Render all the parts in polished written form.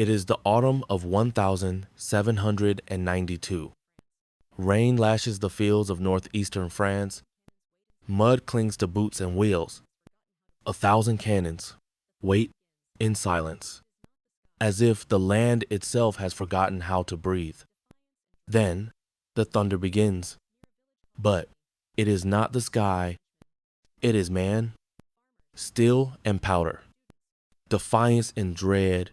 It is the autumn of 1792. Rain lashes the fields of northeastern France. Mud clings to boots and wheels. 1,000 cannons wait in silence, as if the land itself has forgotten how to breathe. Then the thunder begins. But it is not the sky, it is man, steel and powder, defiance and dread.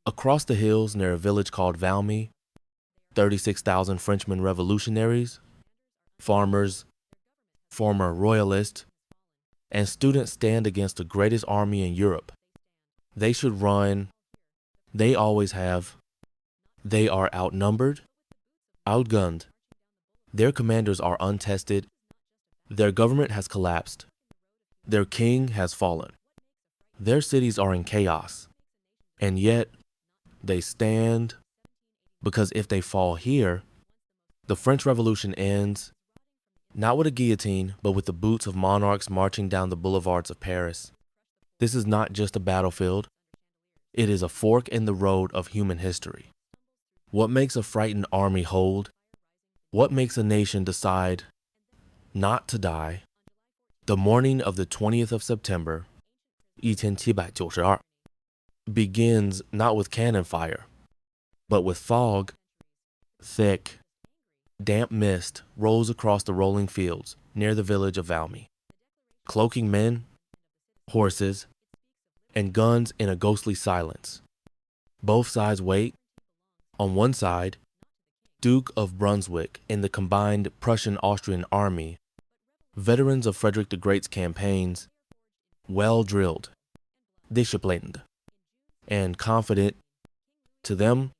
Across the hills near a village called Valmy, 36,000 Frenchmen revolutionaries, farmers, former royalists, and students stand against the greatest army in Europe. They should run. They always have. They are outnumbered, outgunned. Their commanders are untested. Their government has collapsed. Their king has fallen. Their cities are in chaos. And yet, they stand, because if they fall here, the French Revolution ends, not with a guillotine, but with the boots of monarchs marching down the boulevards of Paris. This is not just a battlefield. It is a fork in the road of human history. What makes a frightened army hold? What makes a nation decide not to die? The morning of the 20th of September, 1792, begins not with cannon fire, but with fog. Thick, damp mist rolls across the rolling fields near the village of Valmy, cloaking men, horses, and guns in a ghostly silence. Both sides wait. On one side, Duke of Brunswick in the combined Prussian-Austrian army, veterans of Frederick the Great's campaigns, well-drilled, disciplined, and confident. To them,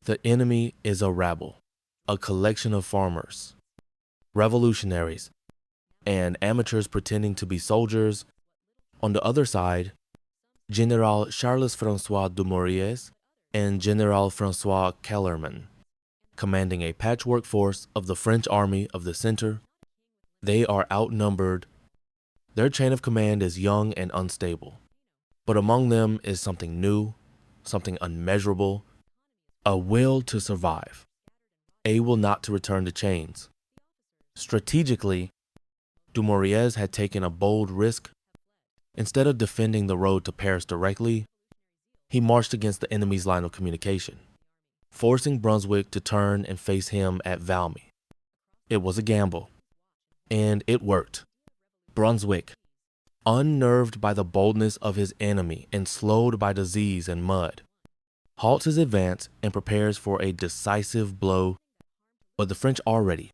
the enemy is a rabble, a collection of farmers, revolutionaries, and amateurs pretending to be soldiers. On the other side, General Charles-François Dumouriez and General François Kellerman, commanding a patchwork force of the French army of the center. They are outnumbered. Their chain of command is young and unstable. But among them is something new, something unmeasurable, a will to survive, a will not to return to chains. Strategically, Dumouriez had taken a bold risk. Instead of defending the road to Paris directly, he marched against the enemy's line of communication, forcing Brunswick to turn and face him at Valmy. It was a gamble, and it worked. Brunswick, unnerved by the boldness of his enemy and slowed by disease and mud, halts his advance and prepares for a decisive blow. But the French are ready.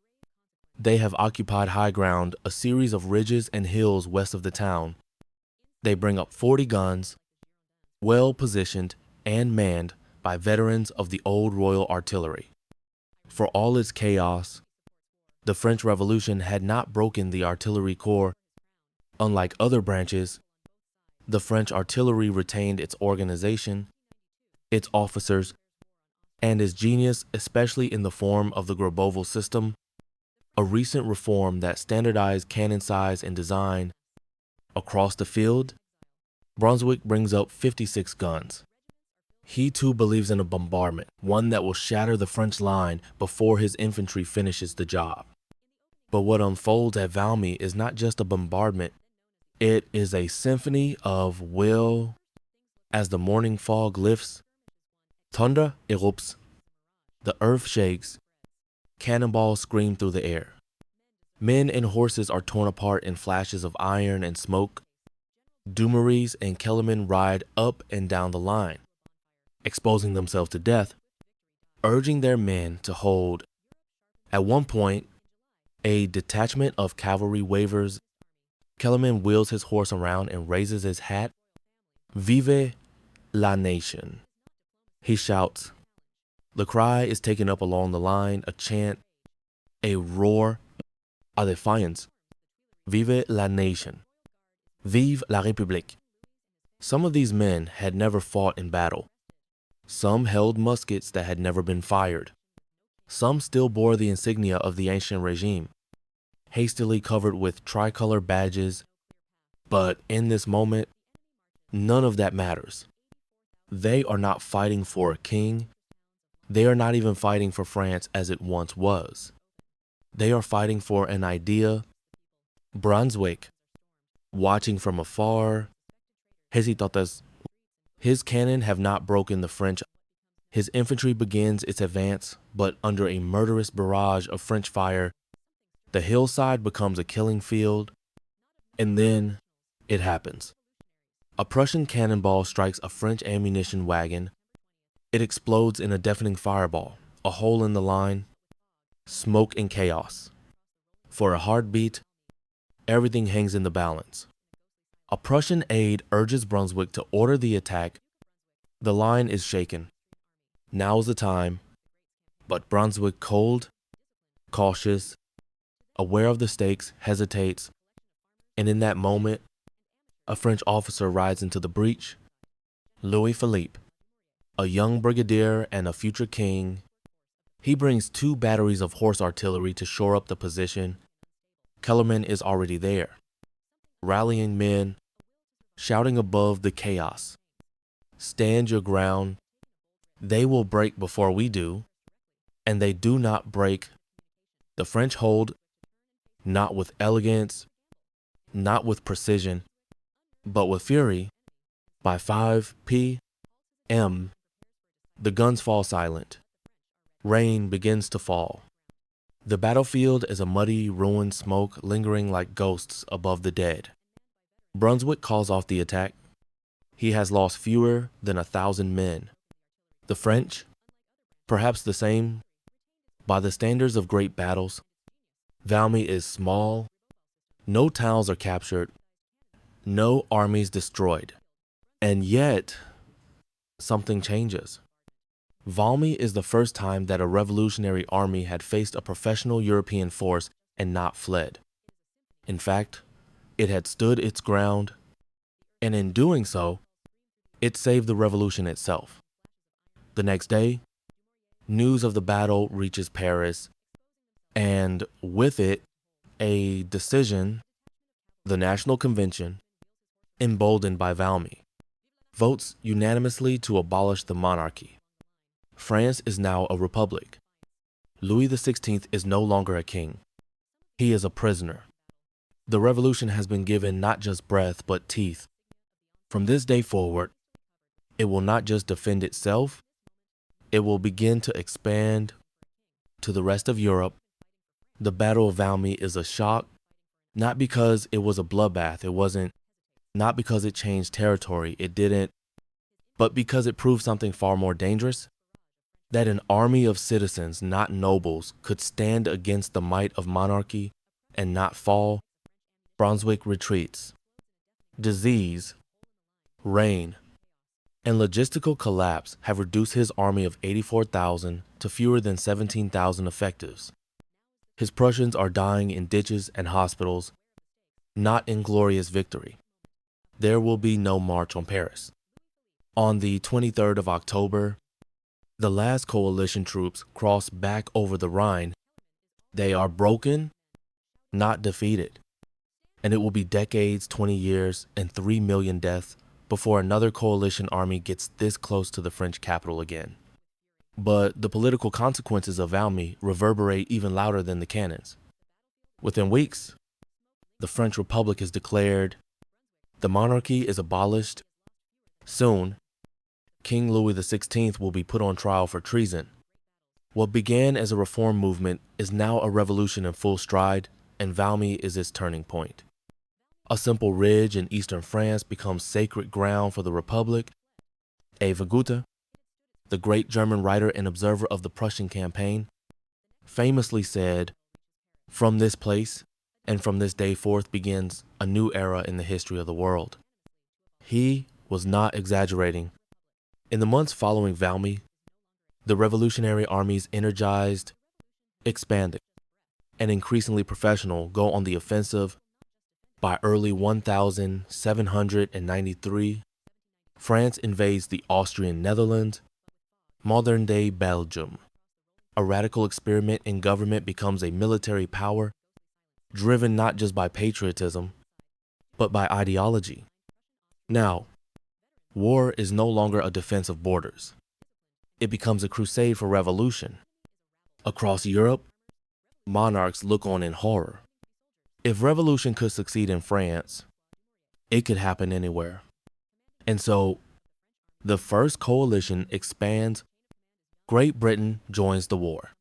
They have occupied high ground, a series of ridges and hills west of the town. They bring up 40 guns, well positioned and manned by veterans of the old Royal Artillery. For all its chaos, the French Revolution had not broken the artillery corps. Unlike other branches, the French artillery retained its organization, its officers, and its genius, especially in the form of the Graboville system, a recent reform that standardized cannon size and design. Across the field, Brunswick brings up 56 guns. He too believes in a bombardment, one that will shatter the French line before his infantry finishes the job. But what unfolds at Valmy is not just a bombardment. It is a symphony of will. As the morning fog lifts, thunder erupts, the earth shakes, cannonballs scream through the air. Men and horses are torn apart in flashes of iron and smoke. Dumouriez and Kellerman ride up and down the line, exposing themselves to death, urging their men to hold. At one point, a detachment of cavalry wavers. Kellerman wheels his horse around and raises his hat. Vive la nation, he shouts. The cry is taken up along the line, a chant, a roar, a defiance. Vive la nation. Vive la République. Some of these men had never fought in battle. Some held muskets that had never been fired. Some still bore the insignia of the ancient regime, hastily covered with tricolor badges. But in this moment, none of that matters. They are not fighting for a king. They are not even fighting for France as it once was. They are fighting for an idea. Brunswick, watching from afar, hesitates. His cannon have not broken the French. His infantry begins its advance, but under a murderous barrage of French fire, the hillside becomes a killing field, and then it happens. A Prussian cannonball strikes a French ammunition wagon. It explodes in a deafening fireball, a hole in the line, smoke and chaos. For a heartbeat, everything hangs in the balance. A Prussian aide urges Brunswick to order the attack. The line is shaken. Now's the time. But Brunswick, cold, cautious, aware of the stakes, hesitates. And in that moment, a French officer rides into the breach. Louis Philippe, a young brigadier and a future king. He brings 2 batteries of horse artillery to shore up the position. Kellerman is already there, rallying men, shouting above the chaos. Stand your ground. They will break before we do, and they do not break. The French hold, not with elegance, not with precision, but with fury. By 5 p.m., the guns fall silent. Rain begins to fall. The battlefield is a muddy, ruined smoke lingering like ghosts above the dead. Brunswick calls off the attack. He has lost fewer than 1,000 men. The French, perhaps the same. By the standards of great battles, Valmy is small. No towns are captured. No armies destroyed. And yet, something changes. Valmy is the first time that a revolutionary army had faced a professional European force and not fled. In fact, it had stood its ground, and in doing so, it saved the revolution itself. The next day, news of the battle reaches Paris, and with it, a decision. The National Convention, emboldened by Valmy, votes unanimously to abolish the monarchy. France is now a republic. Louis XVI is no longer a king. He is a prisoner. The revolution has been given not just breath, but teeth. From this day forward, it will not just defend itself, it will begin to expand to the rest of Europe. The Battle of Valmy is a shock, not because it was a bloodbath, not because it changed territory, it didn't, but because it proved something far more dangerous, that an army of citizens, not nobles, could stand against the might of monarchy and not fall. Brunswick retreats. Disease, rain, and logistical collapse have reduced his army of 84,000 to fewer than 17,000 effectives. His Prussians are dying in ditches and hospitals, not in glorious victory. There will be no march on Paris. On the 23rd of October, the last coalition troops cross back over the Rhine. They are broken, not defeated. And it will be decades, 20 years, and 3 million deaths before another coalition army gets this close to the French capital again. But the political consequences of Valmy reverberate even louder than the cannons. Within weeks, the French Republic is declared. The monarchy is abolished. Soon, King Louis XVI will be put on trial for treason. What began as a reform movement is now a revolution in full stride, and Valmy is its turning point. A simple ridge in eastern France becomes sacred ground for the Republic. Eva Goethe, the great German writer and observer of the Prussian campaign, famously said, "From this place and from this day forth begins a new era in the history of the world." He was not exaggerating. In the months following Valmy, the revolutionary armies energized, expanded, and increasingly professional go on the offensive. By early 1793, France invades the Austrian Netherlands, modern-day Belgium. A radical experiment in government becomes a military power, driven not just by patriotism, but by ideology. Now, War is no longer a defense of borders. It becomes a crusade for revolution. Across Europe, monarchs look on in horror. If revolution could succeed in France, it could happen anywhere. And so, the first coalition expands. Great Britain joins the war.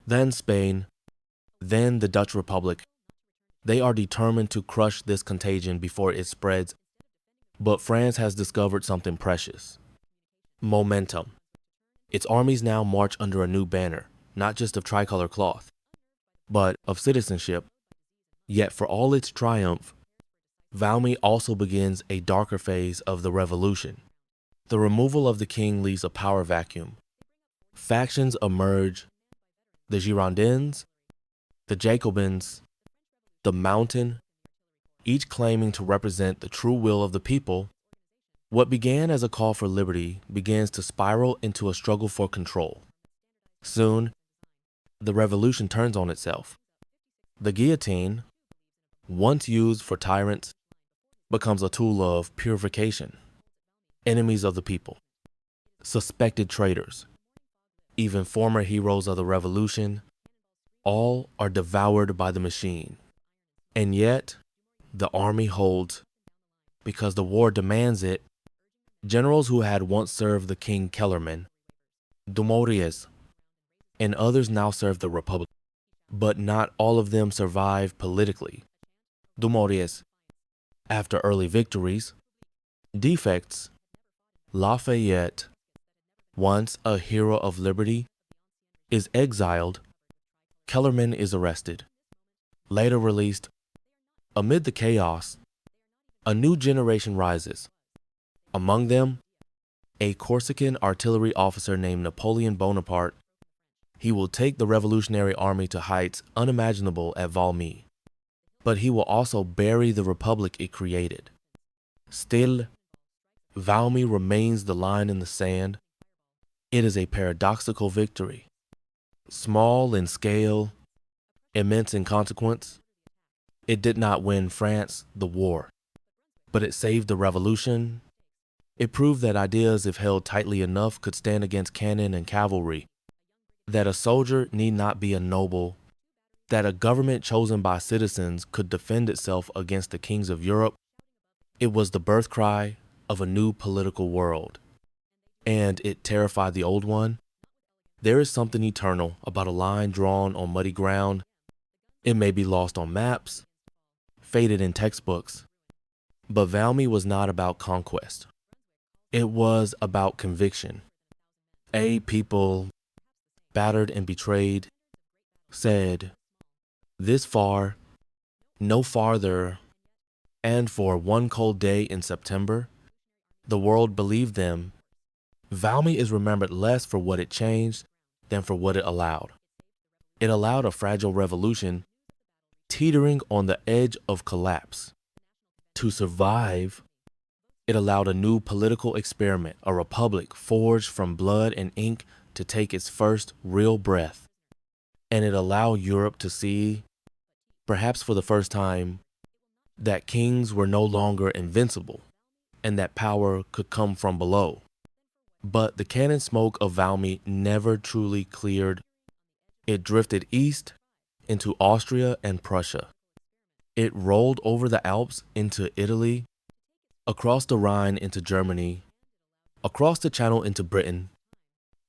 Then Spain, then the Dutch Republic. They are determined to crush this contagion before it spreads. But France has discovered something precious: momentum. Its armies now march under a new banner, not just of tricolor cloth, but of citizenship. Yet for all its triumph, Valmy also begins a darker phase of the revolution. The removal of the king leaves a power vacuum. Factions emerge: the Girondins, the Jacobins, the Mountain, each claiming to represent the true will of the people. What began as a call for liberty begins to spiral into a struggle for control. Soon, the revolution turns on itself. The guillotine, once used for tyrants, becomes a tool of purification. Enemies of the people, suspected traitors, even former heroes of the revolution, all are devoured by the machine. And yet, the army holds because the war demands it. Generals who had once served the king Kellerman, Dumouriez, and others now serve the Republic. But not all of them survive politically. Dumouriez, after early victories, defects. Lafayette, once a hero of liberty, is exiled. Kellerman is arrested, later released. Amid the chaos, a new generation rises. Among them, a Corsican artillery officer named Napoleon Bonaparte. He will take the revolutionary army to heights unimaginable at Valmy, but he will also bury the republic it created. Still, Valmy remains the line in the sand. It is a paradoxical victory. Small in scale, immense in consequence. It did not win France the war, but it saved the revolution. It proved that ideas, if held tightly enough, could stand against cannon and cavalry, that a soldier need not be a noble, that a government chosen by citizens could defend itself against the kings of Europe. It was the birth cry of a new political world, and it terrified the old one. There is something eternal about a line drawn on muddy ground. It may be lost on maps, faded in textbooks, but Valmy was not about conquest. It was about conviction. A people, battered and betrayed, said, "This far, no farther," and for one cold day in September, the world believed them. Valmy is remembered less for what it changed than for what it allowed. It allowed a fragile revolution, teetering on the edge of collapse, to survive. It allowed a new political experiment, a republic forged from blood and ink, to take its first real breath. And it allowed Europe to see, perhaps for the first time, that kings were no longer invincible and that power could come from below. But the cannon smoke of Valmy never truly cleared. It drifted east into Austria and Prussia. It rolled over the Alps into Italy, across the Rhine into Germany, across the Channel into Britain,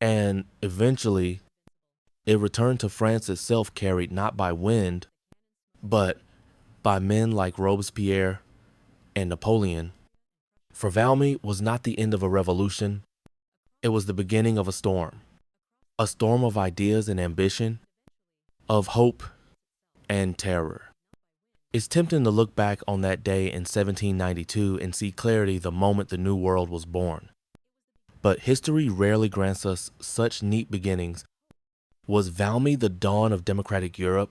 and eventually it returned to France itself, carried not by wind, but by men like Robespierre and Napoleon. For Valmy was not the end of a revolution. It was the beginning of a storm of ideas and ambition, of hope and terror. It's tempting to look back on that day in 1792 and see clarity the moment the new world was born. But history rarely grants us such neat beginnings. Was Valmy the dawn of democratic Europe?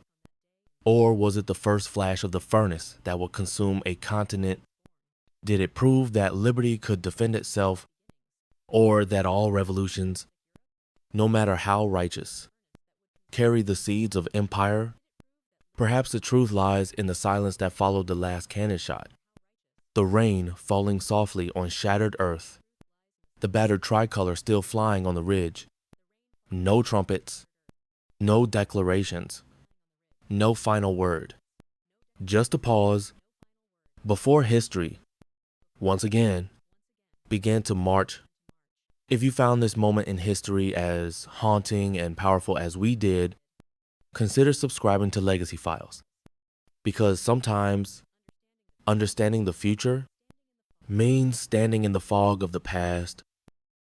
Or was it the first flash of the furnace that would consume a continent? Did it prove that liberty could defend itself, or that all revolutions, no matter how righteous, carry the seeds of empire? Perhaps the truth lies in the silence that followed the last cannon shot. the rain falling softly on shattered earth, the battered tricolor still flying on the ridge. No trumpets, no declarations, no final word. Just a pause before history, once again, began to march. If you found this moment in history as haunting and powerful as we did, consider subscribing to Legacy Files, because sometimes understanding the future means standing in the fog of the past